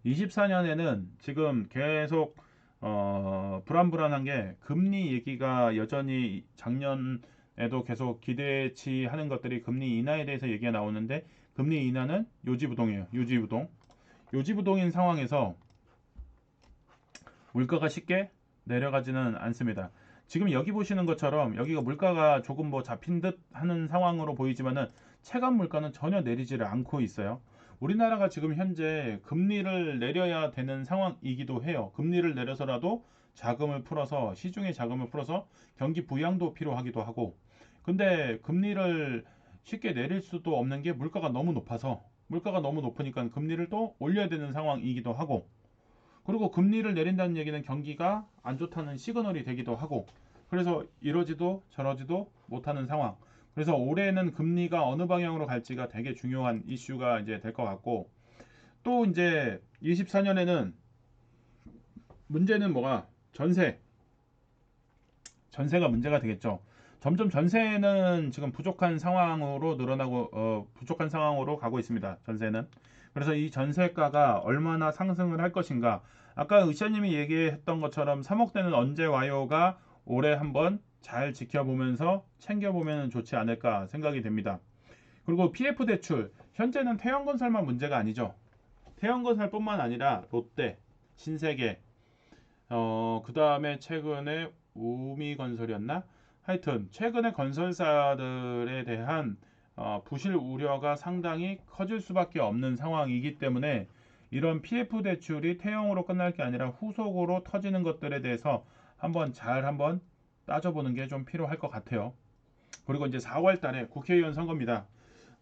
24년에는 지금 계속 불안불안한 게 금리 얘기가 여전히 작년에도 계속 기대치 하는 것들이 금리 인하에 대해서 얘기가 나오는데 금리 인하는 요지부동이에요. 요지부동. 요지부동인 상황에서 물가가 쉽게 내려가지는 않습니다. 지금 여기 보시는 것처럼 여기가 물가가 조금 뭐 잡힌 듯 하는 상황으로 보이지만은 체감 물가는 전혀 내리지를 않고 있어요. 우리나라가 지금 현재 금리를 내려야 되는 상황이기도 해요. 금리를 내려서라도 자금을 풀어서 시중에 자금을 풀어서 경기 부양도 필요하기도 하고 근데 금리를 쉽게 내릴 수도 없는 게 물가가 너무 높아서 물가가 너무 높으니까 금리를 또 올려야 되는 상황이기도 하고 그리고 금리를 내린다는 얘기는 경기가 안 좋다는 시그널이 되기도 하고 그래서 이러지도 저러지도 못하는 상황. 그래서 올해는 금리가 어느 방향으로 갈지가 되게 중요한 이슈가 이제 될 것 같고 또 이제 24년에는 문제는 뭐가 전세가 문제가 되겠죠. 점점 전세는 지금 부족한 상황으로 늘어나고 부족한 상황으로 가고 있습니다. 전세는. 그래서 이 전세가가 얼마나 상승을 할 것인가. 아까 의사님이 얘기했던 것처럼 3억대는 언제 와요가 올해 한번 잘 지켜보면서 챙겨보면 좋지 않을까 생각이 됩니다. 그리고 PF 대출 현재는 태형건설만 문제가 아니죠. 태형건설뿐만 아니라 롯데, 신세계, 그 다음에 최근에 우미건설이었나? 하여튼 최근에 건설사들에 대한 부실 우려가 상당히 커질 수밖에 없는 상황이기 때문에 이런 PF 대출이 태형으로 끝날 게 아니라 후속으로 터지는 것들에 대해서 한번 따져보는 게 좀 필요할 것 같아요. 그리고 이제 4월 달에 국회의원 선거입니다.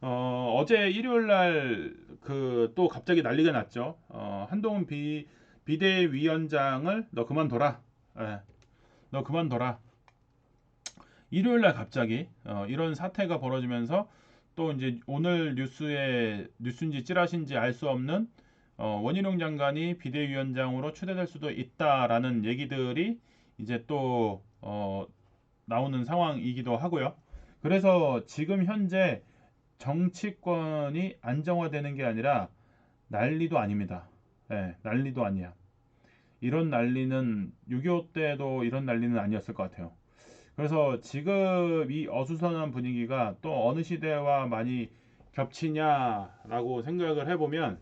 어제 일요일 날 그 또 갑자기 난리가 났죠. 한동훈 비대위원장을 너 그만둬라. 예, 너 그만둬라. 일요일 날 갑자기 이런 사태가 벌어지면서 또 이제 오늘 뉴스인지 찌라시인지 알 수 없는 원희룡 장관이 비대위원장으로 추대될 수도 있다라는 얘기들이 이제 또 나오는 상황이기도 하고요. 그래서 지금 현재 정치권이 안정화되는 게 아니라 난리도 아닙니다. 예, 난리도 아니야. 이런 난리는 6.25 때도 이런 난리는 아니었을 것 같아요. 그래서 지금 이 어수선한 분위기가 또 어느 시대와 많이 겹치냐라고 생각을 해보면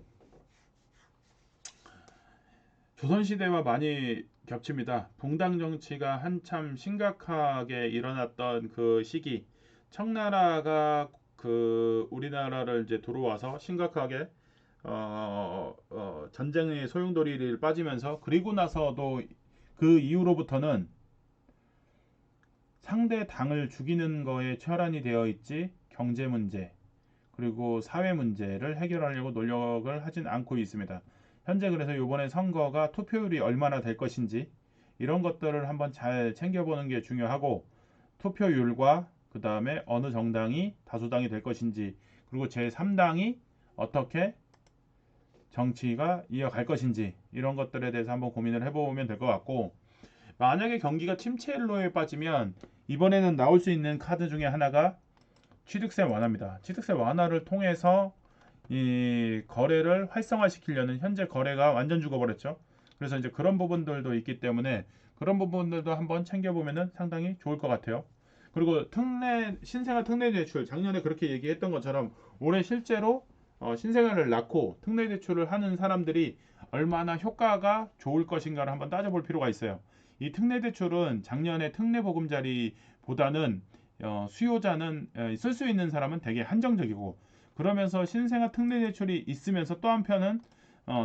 조선시대와 많이 겹칩니다. 봉당 정치가 한참 심각하게 일어났던 그 시기, 청나라가 그 우리나라를 이제 들어와서 심각하게 전쟁의 소용돌이를 빠지면서 그리고 나서도 그 이후로부터는 상대 당을 죽이는 거에 혈안이 되어 있지 경제 문제 그리고 사회 문제를 해결하려고 노력을 하진 않고 있습니다. 현재 그래서 이번에 선거가 투표율이 얼마나 될 것인지 이런 것들을 한번 잘 챙겨보는 게 중요하고 투표율과 그 다음에 어느 정당이 다수당이 될 것인지 그리고 제3당이 어떻게 정치가 이어갈 것인지 이런 것들에 대해서 한번 고민을 해보면 될 것 같고 만약에 경기가 침체로에 빠지면 이번에는 나올 수 있는 카드 중에 하나가 취득세 완화입니다. 취득세 완화를 통해서 이 거래를 활성화시키려는 현재 거래가 완전 죽어버렸죠. 그래서 이제 그런 부분들도 있기 때문에 그런 부분들도 한번 챙겨보면 상당히 좋을 것 같아요. 그리고 신생아 특례 대출 작년에 그렇게 얘기했던 것처럼 올해 실제로 신생아를 낳고 특례 대출을 하는 사람들이 얼마나 효과가 좋을 것인가를 한번 따져볼 필요가 있어요. 이 특례 대출은 작년에 특례 보금자리보다는 수요자는 쓸 수 있는 사람은 되게 한정적이고 그러면서 신생아 특례 대출이 있으면서 또 한편은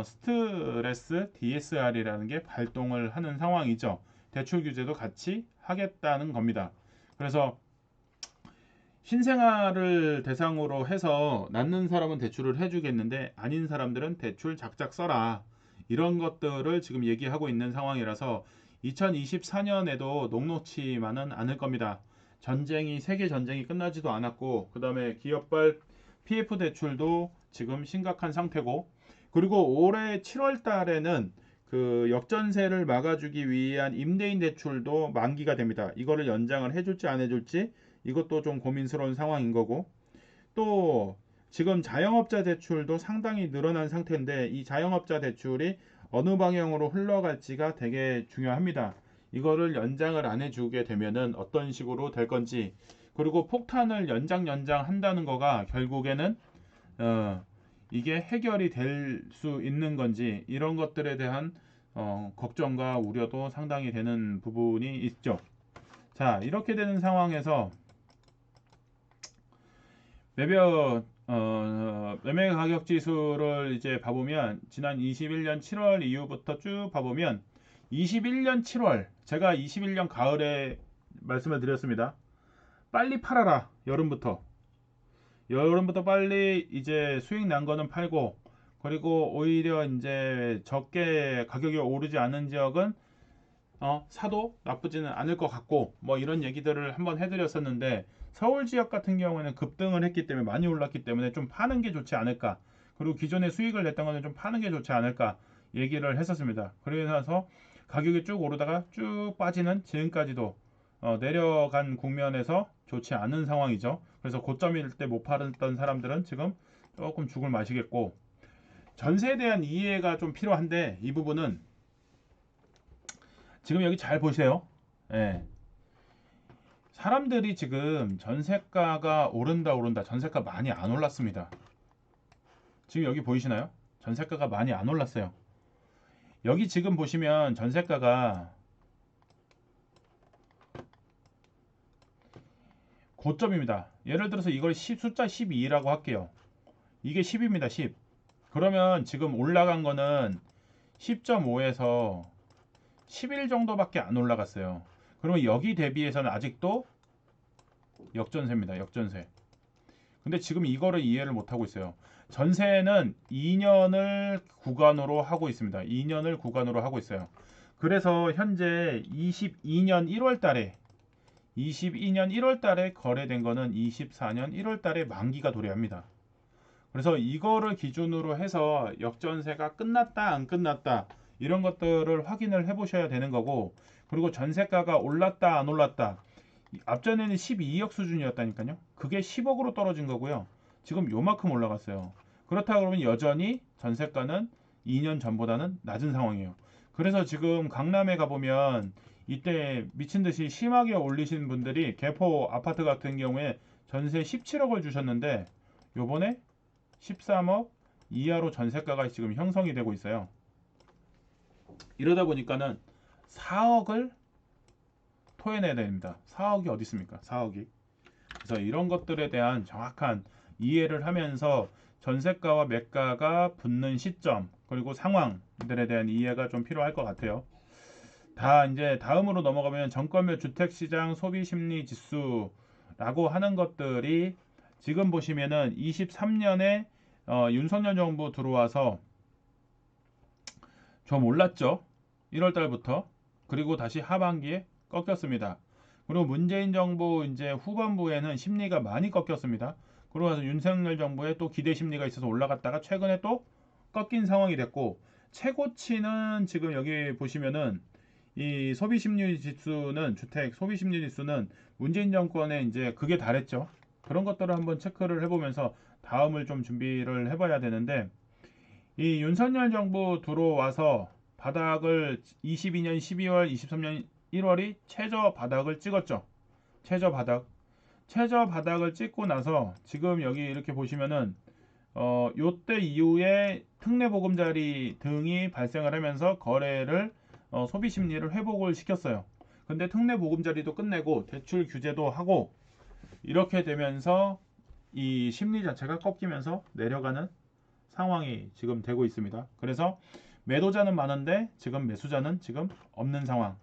스트레스 DSR이라는 게 발동을 하는 상황이죠. 대출 규제도 같이 하겠다는 겁니다. 그래서 신생아를 대상으로 해서 낳는 사람은 대출을 해주겠는데 아닌 사람들은 대출 작작 써라. 이런 것들을 지금 얘기하고 있는 상황이라서 2024년에도 녹록치만은 않을 겁니다. 세계 전쟁이 끝나지도 않았고 그 다음에 기업발 PF 대출도 지금 심각한 상태고 그리고 올해 7월 달에는 그 역전세를 막아주기 위한 임대인 대출도 만기가 됩니다. 이거를 연장을 해줄지 안 해줄지 이것도 좀 고민스러운 상황인 거고 또 지금 자영업자 대출도 상당히 늘어난 상태인데 이 자영업자 대출이 어느 방향으로 흘러갈지가 되게 중요합니다. 이거를 연장을 안 해주게 되면은 어떤 식으로 될 건지, 그리고 폭탄을 연장한다는 거가 결국에는 어, 이게 해결이 될 수 있는 건지, 이런 것들에 대한 걱정과 우려도 상당히 되는 부분이 있죠. 자, 이렇게 되는 상황에서 매매 가격 지수를 이제 봐보면 지난 21년 7월 이후부터 쭉 봐보면 21년 7월, 제가 21년 가을에 말씀을 드렸습니다. 빨리 팔아라. 여름부터 빨리 이제 수익 난 거는 팔고, 그리고 오히려 이제 적게 가격이 오르지 않은 지역은 사도 나쁘지는 않을 것 같고, 뭐 이런 얘기들을 한번 해드렸었는데, 서울 지역 같은 경우에는 급등을 했기 때문에, 많이 올랐기 때문에 좀 파는 게 좋지 않을까, 그리고 기존에 수익을 냈던 거는 좀 파는 게 좋지 않을까 얘기를 했었습니다. 그래서 가격이 쭉 오르다가 쭉 빠지는, 지금까지도 내려간 국면에서 좋지 않은 상황이죠. 그래서 고점일 때 못 팔았던 사람들은 지금 조금 죽을 맛이겠고, 전세에 대한 이해가 좀 필요한데, 이 부분은 지금 여기 잘 보세요. 예. 사람들이 지금 전세가가 오른다. 전세가 많이 안 올랐습니다. 지금 여기 보이시나요? 전세가가 많이 안 올랐어요. 여기 지금 보시면 전세가가 고점입니다. 예를 들어서 이걸 숫자 12라고 할게요. 이게 10입니다. 10. 그러면 지금 올라간 거는 10.5에서 11 정도밖에 안 올라갔어요. 그러면 여기 대비해서는 아직도 역전세입니다. 역전세. 근데 지금 이거를 이해를 못하고 있어요. 전세는 2년을 구간으로 하고 있습니다. 2년을 구간으로 하고 있어요. 그래서 현재 22년 1월 달에 거래된 거는 24년 1월 달에 만기가 도래합니다. 그래서 이거를 기준으로 해서 역전세가 끝났다 안 끝났다 이런 것들을 확인을 해 보셔야 되는 거고, 그리고 전세가가 올랐다 안 올랐다, 앞전에는 12억 수준이었다니까요. 그게 10억으로 떨어진 거고요. 지금 요만큼 올라갔어요. 그렇다 그러면 여전히 전세가는 2년 전보다는 낮은 상황이에요. 그래서 지금 강남에 가보면 이때 미친 듯이 심하게 올리신 분들이, 개포 아파트 같은 경우에 전세 17억을 주셨는데 요번에 13억 이하로 전세가가 지금 형성이 되고 있어요. 이러다 보니까는 4억을 토해내야 됩니다. 4억이 어디 있습니까? 4억이. 그래서 이런 것들에 대한 정확한 이해를 하면서 전세가와 매가가 붙는 시점, 그리고 상황들에 대한 이해가 좀 필요할 것 같아요. 다 이제 다음으로 넘어가면 정권 및 주택시장 소비심리 지수라고 하는 것들이, 지금 보시면은 23년에 윤석열 정부 들어와서 좀 올랐죠. 1월 달부터. 그리고 다시 하반기에 꺾였습니다. 그리고 문재인 정부 이제 후반부에는 심리가 많이 꺾였습니다. 그러고 나서 윤석열 정부에 또 기대 심리가 있어서 올라갔다가 최근에 또 꺾인 상황이 됐고, 최고치는 지금 여기 보시면은 이 소비심리 지수는, 주택 소비심리 지수는 문재인 정권에 이제 그게 달했죠. 그런 것들을 한번 체크를 해보면서 다음을 좀 준비를 해봐야 되는데, 이 윤석열 정부 들어와서 바닥을 22년 12월, 23년 1월이 최저 바닥을 찍었죠. 최저 바닥을 찍고 나서 지금 여기 이렇게 보시면은 요때 이후에 특례보금자리 등이 발생을 하면서 거래를 소비 심리를 회복을 시켰어요. 근데 특례보금자리도 끝내고 대출 규제도 하고 이렇게 되면서 이 심리 자체가 꺾이면서 내려가는 상황이 지금 되고 있습니다. 그래서 매도자는 많은데 지금 매수자는 지금 없는 상황.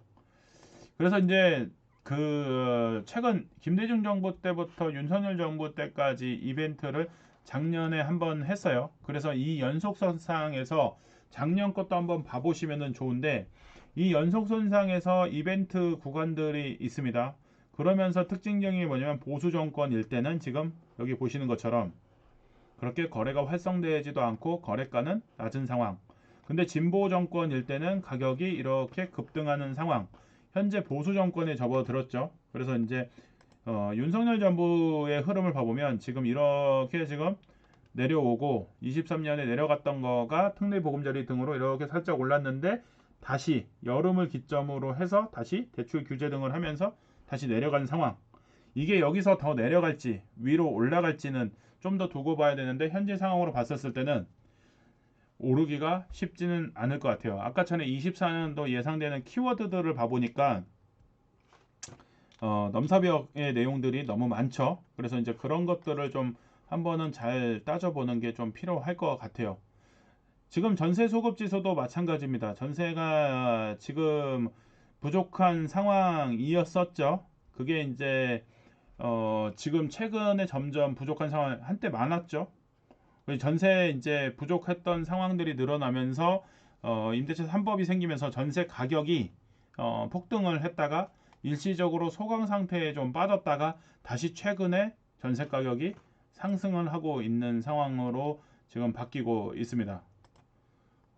그래서 이제 그 최근 김대중 정부 때부터 윤석열 정부 때까지 이벤트를 작년에 한번 했어요. 그래서 이 연속선상에서 작년 것도 한번 봐보시면 좋은데, 이 연속선상에서 이벤트 구간들이 있습니다. 그러면서 특징적인 게 뭐냐면, 보수 정권일 때는 지금 여기 보시는 것처럼 그렇게 거래가 활성되지도 않고 거래가는 낮은 상황. 근데 진보 정권일 때는 가격이 이렇게 급등하는 상황. 현재 보수 정권에 접어들었죠. 그래서 이제 윤석열 정부의 흐름을 봐보면 지금 이렇게 지금 내려오고 23년에 내려갔던 거가 특례보금자리 등으로 이렇게 살짝 올랐는데 다시 여름을 기점으로 해서 다시 대출 규제 등을 하면서 다시 내려간 상황. 이게 여기서 더 내려갈지 위로 올라갈지는 좀 더 두고 봐야 되는데 현재 상황으로 봤었을 때는 오르기가 쉽지는 않을 것 같아요. 아까 전에 24년도 예상되는 키워드들을 봐보니까 넘사벽의 내용들이 너무 많죠. 그래서 이제 그런 것들을 좀 한번은 잘 따져보는 게 좀 필요할 것 같아요. 지금 전세 소급 지수도 마찬가지입니다. 전세가 지금 부족한 상황이었었죠. 그게 이제 지금 최근에 점점 부족한 상황 한때 많았죠. 전세 이제 부족했던 상황들이 늘어나면서 임대차 3법이 생기면서 전세 가격이 폭등을 했다가 일시적으로 소강 상태에 좀 빠졌다가 다시 최근에 전세 가격이 상승을 하고 있는 상황으로 지금 바뀌고 있습니다.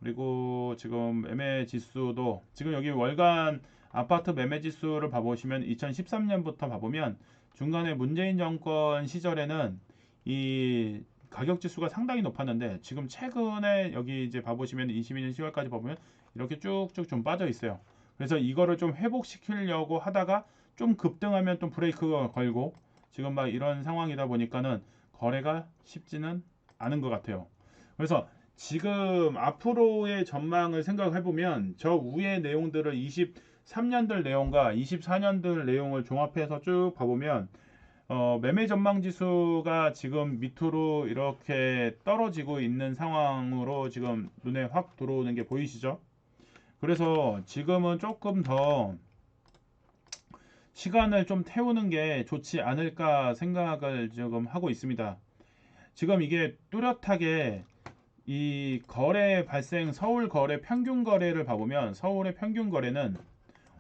그리고 지금 매매 지수도 지금 여기 월간 아파트 매매 지수를 봐보시면 2013년부터 봐보면 중간에 문재인 정권 시절에는 이 가격 지수가 상당히 높았는데 지금 최근에 여기 이제 봐보시면 22년 10월까지 보면 이렇게 쭉쭉 좀 빠져 있어요. 그래서 이거를 좀 회복시키려고 하다가 좀 급등하면 또 브레이크가 걸고 지금 막 이런 상황이다 보니까는 거래가 쉽지는 않은 것 같아요. 그래서 지금 앞으로의 전망을 생각해 보면 저 위의 내용들을 23년들 내용과 24년들 내용을 종합해서 쭉 봐보면 매매 전망 지수가 지금 밑으로 이렇게 떨어지고 있는 상황으로 지금 눈에 확 들어오는 게 보이시죠? 그래서 지금은 조금 더 시간을 좀 태우는 게 좋지 않을까 생각을 지금 하고 있습니다. 지금 이게 뚜렷하게 이 거래 발생 서울 거래 평균 거래를 봐보면 서울의 평균 거래는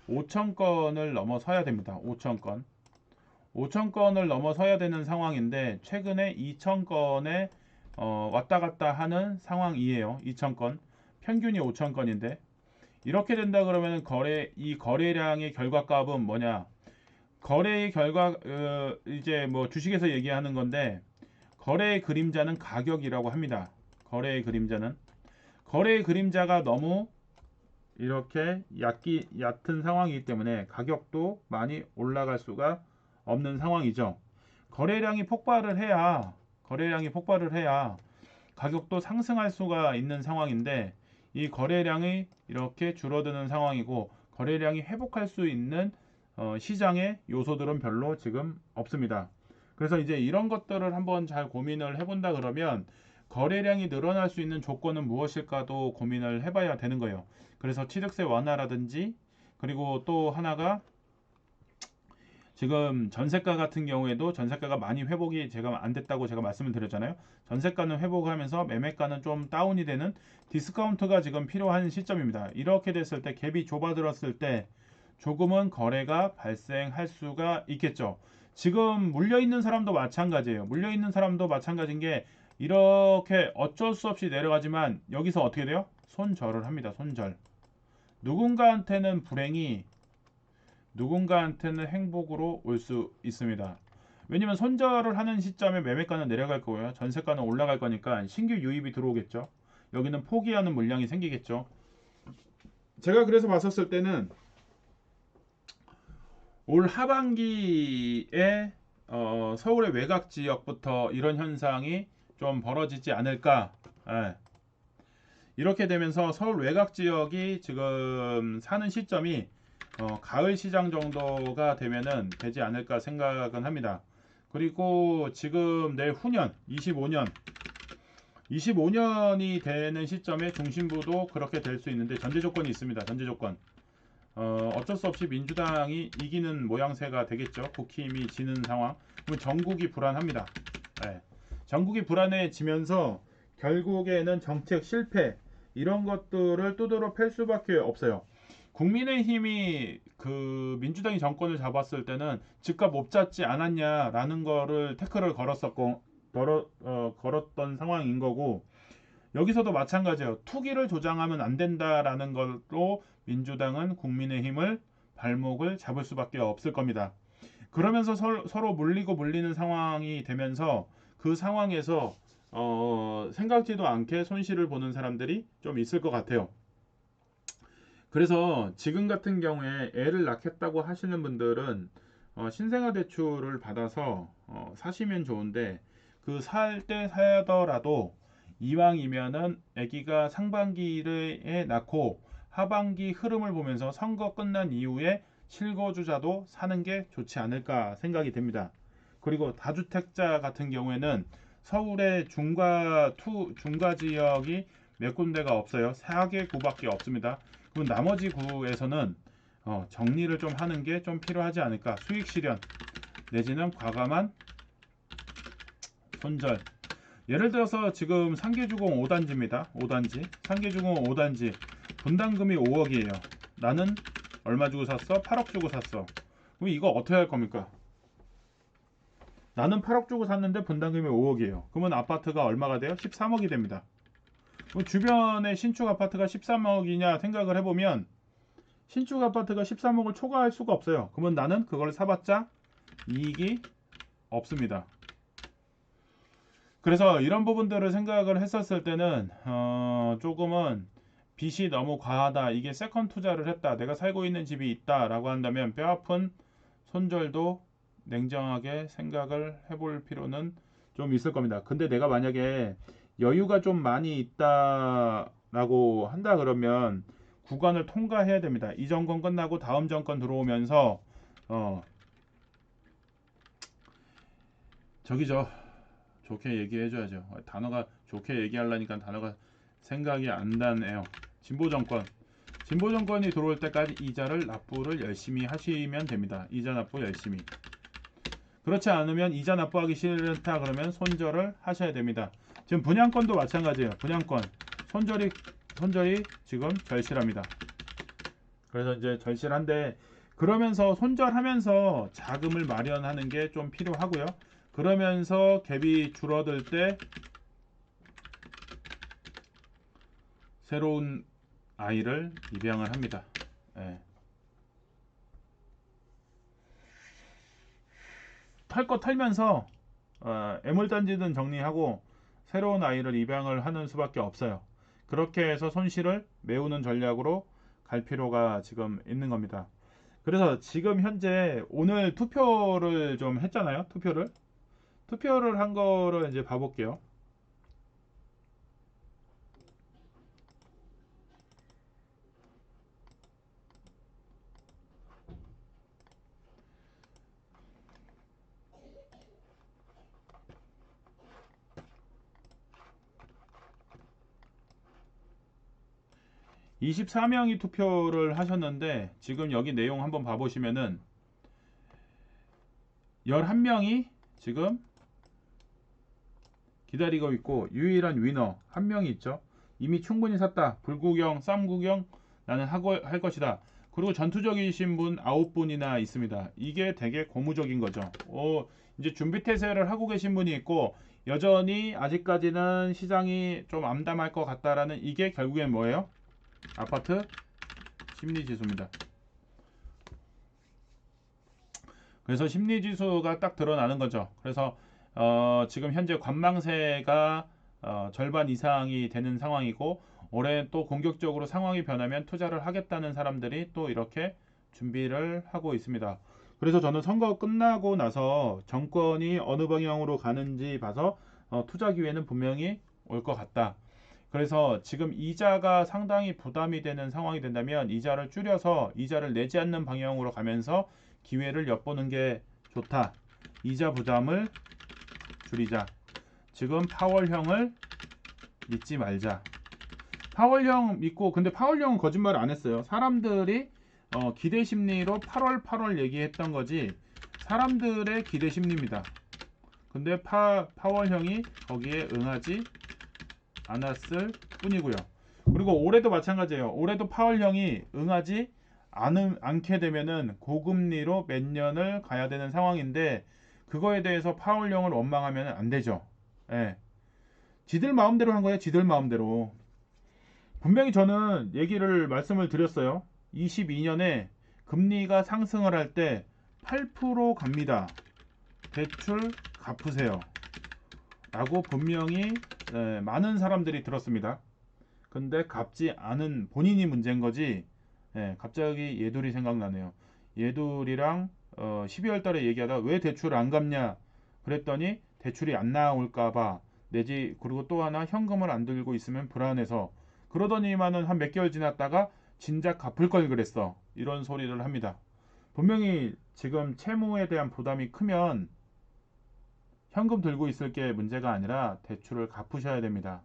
5천 건을 넘어서야 됩니다. 5천 건. 5천 건을 넘어서야 되는 상황인데 최근에 2천 건에 왔다 갔다 하는 상황이에요. 2천 건. 평균이 5천 건인데 이렇게 된다 그러면 이 거래량의 결과값은 뭐냐? 거래의 결과 이제 뭐 주식에서 얘기하는 건데 거래의 그림자는 가격이라고 합니다. 거래의 그림자가 너무 이렇게 얕은 상황이기 때문에 가격도 많이 올라갈 수가 없는 상황이죠. 거래량이 폭발을 해야 가격도 상승할 수가 있는 상황인데 이 거래량이 이렇게 줄어드는 상황이고 거래량이 회복할 수 있는 시장의 요소들은 별로 지금 없습니다. 그래서 이제 이런 것들을 한번 잘 고민을 해본다 그러면 거래량이 늘어날 수 있는 조건은 무엇일까도 고민을 해봐야 되는 거예요. 그래서 취득세 완화라든지 그리고 또 하나가 지금 전세가 같은 경우에도 전세가가 많이 회복이 제가 안 됐다고 제가 말씀을 드렸잖아요. 전세가는 회복하면서 매매가는 좀 다운이 되는 디스카운트가 지금 필요한 시점입니다. 이렇게 됐을 때 갭이 좁아들었을 때 조금은 거래가 발생할 수가 있겠죠. 지금 물려있는 사람도 마찬가지예요. 물려있는 사람도 마찬가지인 게 이렇게 어쩔 수 없이 내려가지만 여기서 어떻게 돼요? 손절을 합니다. 손절. 누군가한테는 불행이 누군가한테는 행복으로 올 수 있습니다. 왜냐면 손절을 하는 시점에 매매가는 내려갈 거고요. 전세가는 올라갈 거니까 신규 유입이 들어오겠죠. 여기는 포기하는 물량이 생기겠죠. 제가 그래서 봤었을 때는 올 하반기에 서울의 외곽 지역부터 이런 현상이 좀 벌어지지 않을까. 예. 이렇게 되면서 서울 외곽 지역이 지금 사는 시점이 가을 시장 정도가 되면은 되지 않을까 생각은 합니다. 그리고 지금 내후년 25년이 되는 시점에 중심부도 그렇게 될 수 있는데 전제 조건이 있습니다. 전제 조건. 어쩔 수 없이 민주당이 이기는 모양새가 되겠죠. 국힘이 지는 상황. 그러면 전국이 불안합니다. 네. 전국이 불안해지면서 결국에는 정책 실패 이런 것들을 두드러 팰 수밖에 없어요. 국민의힘이 그 민주당이 정권을 잡았을 때는 집값 못 잡지 않았냐라는 거를 태클을 걸었던 상황인 거고 여기서도 마찬가지예요. 투기를 조장하면 안 된다라는 걸로 민주당은 국민의힘을 발목을 잡을 수밖에 없을 겁니다. 그러면서 서로 물리고 물리는 상황이 되면서 그 상황에서 생각지도 않게 손실을 보는 사람들이 좀 있을 것 같아요. 그래서 지금 같은 경우에 애를 낳겠다고 하시는 분들은 신생아 대출을 받아서 사시면 좋은데, 그 살 때 사더라도 이왕이면은 아기가 상반기에 낳고 하반기 흐름을 보면서 선거 끝난 이후에 실거주자도 사는 게 좋지 않을까 생각이 됩니다. 그리고 다주택자 같은 경우에는 서울의 중과 지역이 몇 군데가 없어요. 4개구밖에 없습니다. 그럼 나머지 구에서는 정리를 좀 하는 게 좀 필요하지 않을까. 수익 실현 내지는 과감한 손절. 예를 들어서 지금 상계주공 5단지입니다. 5단지. 상계주공 5단지. 분담금이 5억이에요. 나는 얼마 주고 샀어? 8억 주고 샀어. 그럼 이거 어떻게 할 겁니까? 나는 8억 주고 샀는데 분담금이 5억이에요. 그러면 아파트가 얼마가 돼요? 13억이 됩니다. 주변에 신축 아파트가 13억이냐 생각을 해보면 신축 아파트가 13억을 초과할 수가 없어요. 그러면 나는 그걸 사봤자 이익이 없습니다. 그래서 이런 부분들을 생각을 했었을 때는 조금은 빚이 너무 과하다, 이게 세컨 투자를 했다, 내가 살고 있는 집이 있다 라고 한다면 뼈아픈 손절도 냉정하게 생각을 해볼 필요는 좀 있을 겁니다. 근데 내가 만약에 여유가 좀 많이 있다라고 한다 그러면 구간을 통과해야 됩니다. 이 정권 끝나고 다음 정권 들어오면서 저기죠. 좋게 얘기해줘야죠. 단어가 좋게 얘기하려니까 단어가 생각이 안 나네요. 진보 정권. 진보 정권이 들어올 때까지 이자를 납부를 열심히 하시면 됩니다. 이자 납부 열심히. 그렇지 않으면 이자 납부하기 싫다 그러면 손절을 하셔야 됩니다. 지금 분양권도 마찬가지예요. 분양권 손절이 지금 절실합니다. 그래서 이제 절실한데, 그러면서 손절하면서 자금을 마련하는 게 좀 필요하고요. 그러면서 갭이 줄어들 때 새로운 아이를 입양을 합니다. 예. 털 거 털면서 애물단지든 정리하고 새로운 아이를 입양을 하는 수밖에 없어요. 그렇게 해서 손실을 메우는 전략으로 갈 필요가 지금 있는 겁니다. 그래서 지금 현재 오늘 투표를 좀 했잖아요. 투표를 한 거를 이제 봐볼게요. 24명이 투표를 하셨는데, 지금 여기 내용 한번 봐보시면은 11명이 지금 기다리고 있고, 유일한 위너 한 명이 있죠. 이미 충분히 샀다. 불구경, 쌈구경 나는 할 것이다. 그리고 전투적이신 분 9분이나 있습니다. 이게 되게 고무적인 거죠. 이제 준비 태세를 하고 계신 분이 있고, 여전히 아직까지는 시장이 좀 암담할 것 같다라는, 이게 결국엔 뭐예요? 아파트 심리지수입니다. 그래서 심리지수가 딱 드러나는 거죠. 그래서 지금 현재 관망세가 절반 이상이 되는 상황이고, 올해 또 공격적으로 상황이 변하면 투자를 하겠다는 사람들이 또 이렇게 준비를 하고 있습니다. 그래서 저는 선거 끝나고 나서 정권이 어느 방향으로 가는지 봐서 투자 기회는 분명히 올 것 같다. 그래서 지금 이자가 상당히 부담이 되는 상황이 된다면 이자를 줄여서 이자를 내지 않는 방향으로 가면서 기회를 엿보는 게 좋다. 이자 부담을 줄이자. 지금 파월형을 믿지 말자. 파월형 믿고, 근데 파월형은 거짓말 안 했어요. 사람들이 기대 심리로 8월 얘기했던 거지, 사람들의 기대 심리입니다. 근데 파월형이 거기에 응하지 않았을 뿐이고요. 그리고 올해도 마찬가지예요. 올해도 파월형이 응하지 않게 되면은 고금리로 몇 년을 가야 되는 상황인데, 그거에 대해서 파월형을 원망하면 안 되죠. 예. 지들 마음대로 한 거예요. 지들 마음대로. 분명히 저는 말씀을 드렸어요. 22년에 금리가 상승을 할 때 8% 갑니다. 대출 갚으세요. 라고 분명히 많은 사람들이 들었습니다. 근데 갚지 않은 본인이 문제인 거지. 갑자기 예돌이 생각나네요. 예돌이랑 12월 달에 얘기하다 왜 대출 안 갚냐 그랬더니 대출이 안 나올까봐 내지 그리고 또 하나 현금을 안 들고 있으면 불안해서 그러더니만은 한 몇 개월 지났다가 진작 갚을 걸 그랬어. 이런 소리를 합니다. 분명히 지금 채무에 대한 부담이 크면 현금 들고 있을 게 문제가 아니라 대출을 갚으셔야 됩니다.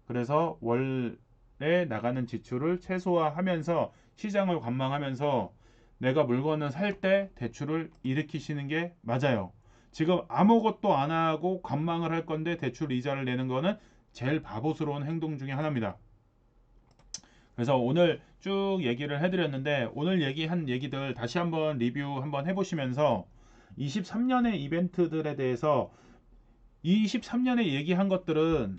그래서 월에 나가는 지출을 최소화하면서 시장을 관망하면서 내가 물건을 살 때 대출을 일으키시는 게 맞아요. 지금 아무것도 안 하고 관망을 할 건데 대출 이자를 내는 거는 제일 바보스러운 행동 중에 하나입니다. 그래서 오늘 쭉 얘기를 해드렸는데 오늘 얘기한 얘기들 다시 한번 리뷰 한번 해보시면서 23년의 이벤트들에 대해서 23년에 얘기한 것들은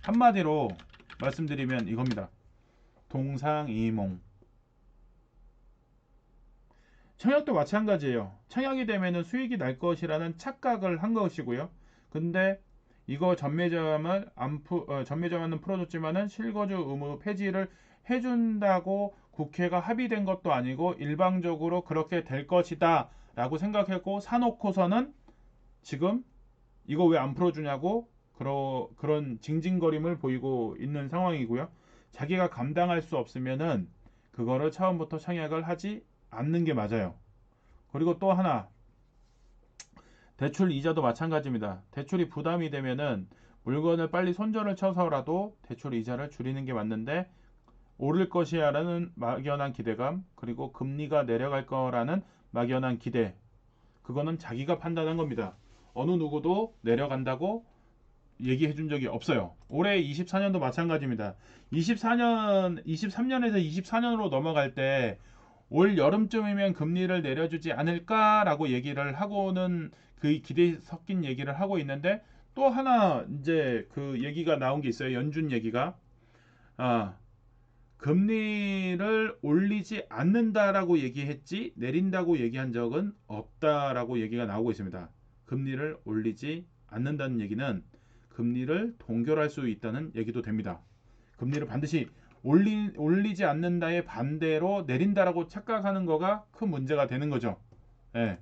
한마디로 말씀드리면 이겁니다. 동상이몽. 청약도 마찬가지예요. 청약이 되면 수익이 날 것이라는 착각을 한 것이고요. 근데 이거 전매점은 풀어줬지만은 실거주 의무 폐지를 해준다고 국회가 합의된 것도 아니고 일방적으로 그렇게 될 것이다 라고 생각했고 사놓고서는 지금 이거 왜 안 풀어주냐고 그런 징징거림을 보이고 있는 상황이고요. 자기가 감당할 수 없으면은 그거를 처음부터 청약을 하지 않는 게 맞아요. 그리고 또 하나 대출 이자도 마찬가지입니다. 대출이 부담이 되면은 물건을 빨리 손절을 쳐서라도 대출 이자를 줄이는 게 맞는데 오를 것이야라는 막연한 기대감 그리고 금리가 내려갈 거라는 막연한 기대 그거는 자기가 판단한 겁니다. 어느 누구도 내려간다고 얘기해 준 적이 없어요. 올해 24년도 마찬가지입니다. 23년에서 24년으로 넘어갈 때 올 여름쯤이면 금리를 내려주지 않을까라고 얘기를 하고는 그 기대에 섞인 얘기를 하고 있는데 또 하나 이제 그 얘기가 나온 게 있어요. 연준 얘기가. 아, 금리를 올리지 않는다라고 얘기했지 내린다고 얘기한 적은 없다라고 얘기가 나오고 있습니다. 금리를 올리지 않는다는 얘기는 금리를 동결할 수 있다는 얘기도 됩니다. 금리를 반드시 올리지 않는다의 반대로 내린다라고 착각하는 거가 큰 문제가 되는 거죠. 예.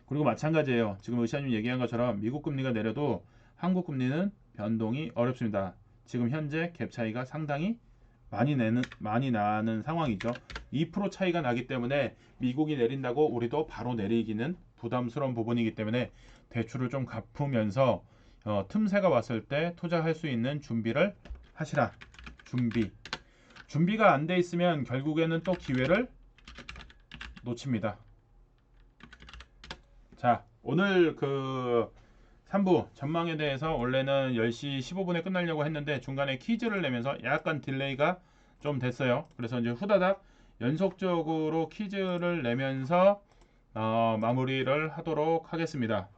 그리고 마찬가지예요. 지금 의사님 얘기한 것처럼 미국 금리가 내려도 한국 금리는 변동이 어렵습니다. 지금 현재 갭 차이가 상당히 많이 나는 상황이죠. 2% 차이가 나기 때문에 미국이 내린다고 우리도 바로 내리기는 부담스러운 부분이기 때문에 대출을 좀 갚으면서 틈새가 왔을 때 투자할 수 있는 준비를 하시라. 준비가 안 돼 있으면 결국에는 또 기회를 놓칩니다. 자, 오늘 그 3부 전망에 대해서 원래는 10시 15분에 끝나려고 했는데 중간에 퀴즈를 내면서 약간 딜레이가 좀 됐어요. 그래서 이제 후다닥 연속적으로 퀴즈를 내면서 마무리를 하도록 하겠습니다.